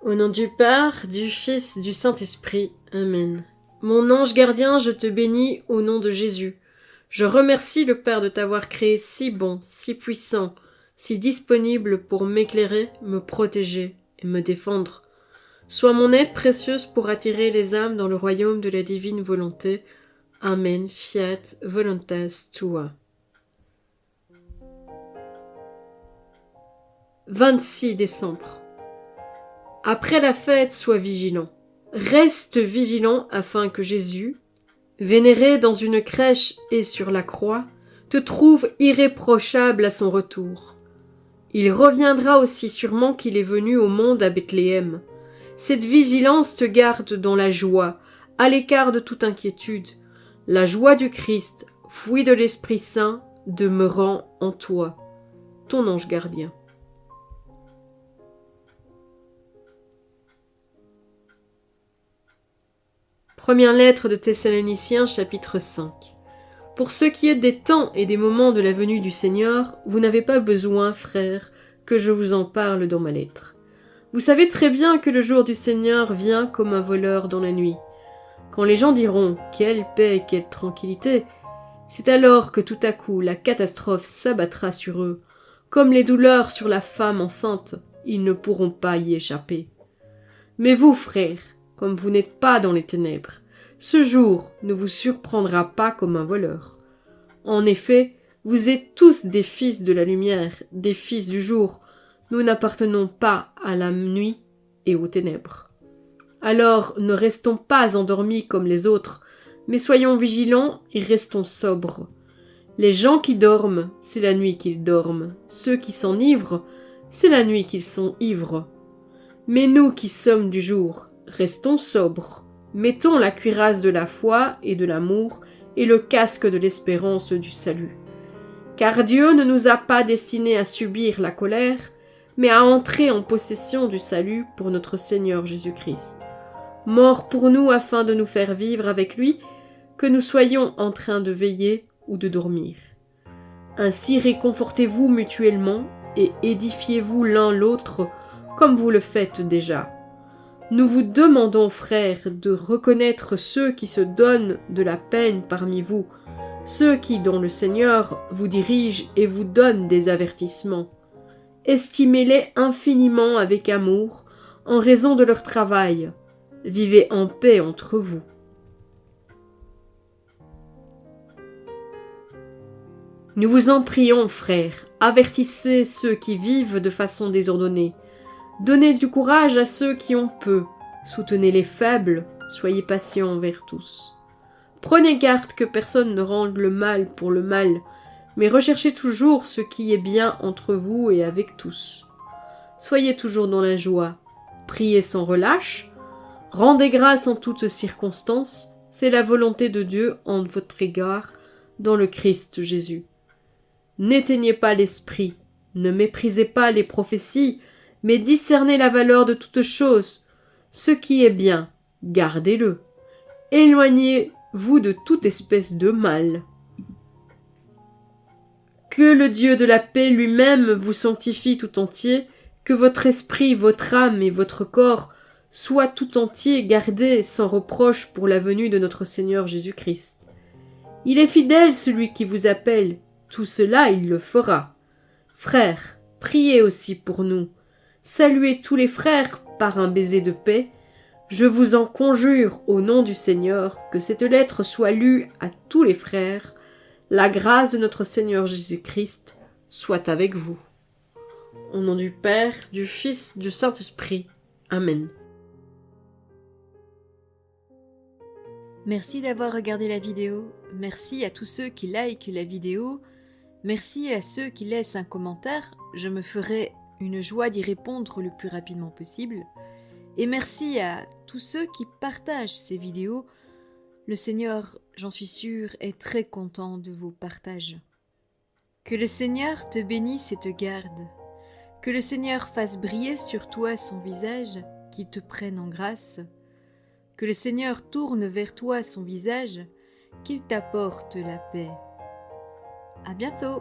Au nom du Père, du Fils, du Saint-Esprit. Amen. Mon ange gardien, je te bénis au nom de Jésus. Je remercie le Père de t'avoir créé si bon, si puissant, si disponible pour m'éclairer, me protéger et me défendre. Sois mon aide précieuse pour attirer les âmes dans le royaume de la divine volonté. Amen. Fiat voluntas tua. 26 décembre. Après la fête, sois vigilant. Reste vigilant afin que Jésus, vénéré dans une crèche et sur la croix, te trouve irréprochable à son retour. Il reviendra aussi sûrement qu'il est venu au monde à Bethléem. Cette vigilance te garde dans la joie, à l'écart de toute inquiétude. La joie du Christ, fruit de l'Esprit Saint, demeurant en toi. Ton ange gardien. Première lettre de Thessaloniciens, chapitre 5. Pour ce qui est des temps et des moments de la venue du Seigneur, vous n'avez pas besoin, frères, que je vous en parle dans ma lettre. Vous savez très bien que le jour du Seigneur vient comme un voleur dans la nuit. Quand les gens diront « quelle paix et quelle tranquillité », c'est alors que tout à coup la catastrophe s'abattra sur eux. Comme les douleurs sur la femme enceinte, ils ne pourront pas y échapper. Mais vous, frères, comme vous n'êtes pas dans les ténèbres, ce jour ne vous surprendra pas comme un voleur. En effet, vous êtes tous des fils de la lumière, des fils du jour. Nous n'appartenons pas à la nuit et aux ténèbres. Alors ne restons pas endormis comme les autres, mais soyons vigilants et restons sobres. Les gens qui dorment, c'est la nuit qu'ils dorment. Ceux qui s'enivrent, c'est la nuit qu'ils sont ivres. Mais nous qui sommes du jour, restons sobres. Mettons la cuirasse de la foi et de l'amour et le casque de l'espérance du salut. Car Dieu ne nous a pas destinés à subir la colère, mais à entrer en possession du salut pour notre Seigneur Jésus-Christ. Mort pour nous afin de nous faire vivre avec lui, que nous soyons en train de veiller ou de dormir. Ainsi réconfortez-vous mutuellement et édifiez-vous l'un l'autre comme vous le faites déjà. Nous vous demandons, frères, de reconnaître ceux qui se donnent de la peine parmi vous, ceux qui, dans le Seigneur, vous dirigent et vous donnent des avertissements. Estimez-les infiniment avec amour, en raison de leur travail. Vivez en paix entre vous. Nous vous en prions, frères, avertissez ceux qui vivent de façon désordonnée. Donnez du courage à ceux qui ont peu, soutenez les faibles, soyez patients envers tous. Prenez garde que personne ne rende le mal pour le mal, mais recherchez toujours ce qui est bien entre vous et avec tous. Soyez toujours dans la joie, priez sans relâche, rendez grâce en toutes circonstances, c'est la volonté de Dieu en votre égard dans le Christ Jésus. N'éteignez pas l'esprit, ne méprisez pas les prophéties, mais discernez la valeur de toutes choses. Ce qui est bien, gardez-le. Éloignez-vous de toute espèce de mal. Que le Dieu de la paix lui-même vous sanctifie tout entier, que votre esprit, votre âme et votre corps soient tout entiers gardés sans reproche pour la venue de notre Seigneur Jésus-Christ. Il est fidèle celui qui vous appelle, tout cela il le fera. Frères, priez aussi pour nous. Saluez tous les frères par un baiser de paix. Je vous en conjure au nom du Seigneur que cette lettre soit lue à tous les frères. La grâce de notre Seigneur Jésus-Christ soit avec vous. Au nom du Père, du Fils, du Saint-Esprit. Amen. Merci d'avoir regardé la vidéo. Merci à tous ceux qui likent la vidéo. Merci à ceux qui laissent un commentaire. Je me ferai une joie d'y répondre le plus rapidement possible. Et merci à tous ceux qui partagent ces vidéos. Le Seigneur, j'en suis sûre, est très content de vos partages. Que le Seigneur te bénisse et te garde. Que le Seigneur fasse briller sur toi son visage, qu'il te prenne en grâce. Que le Seigneur tourne vers toi son visage, qu'il t'apporte la paix. À bientôt!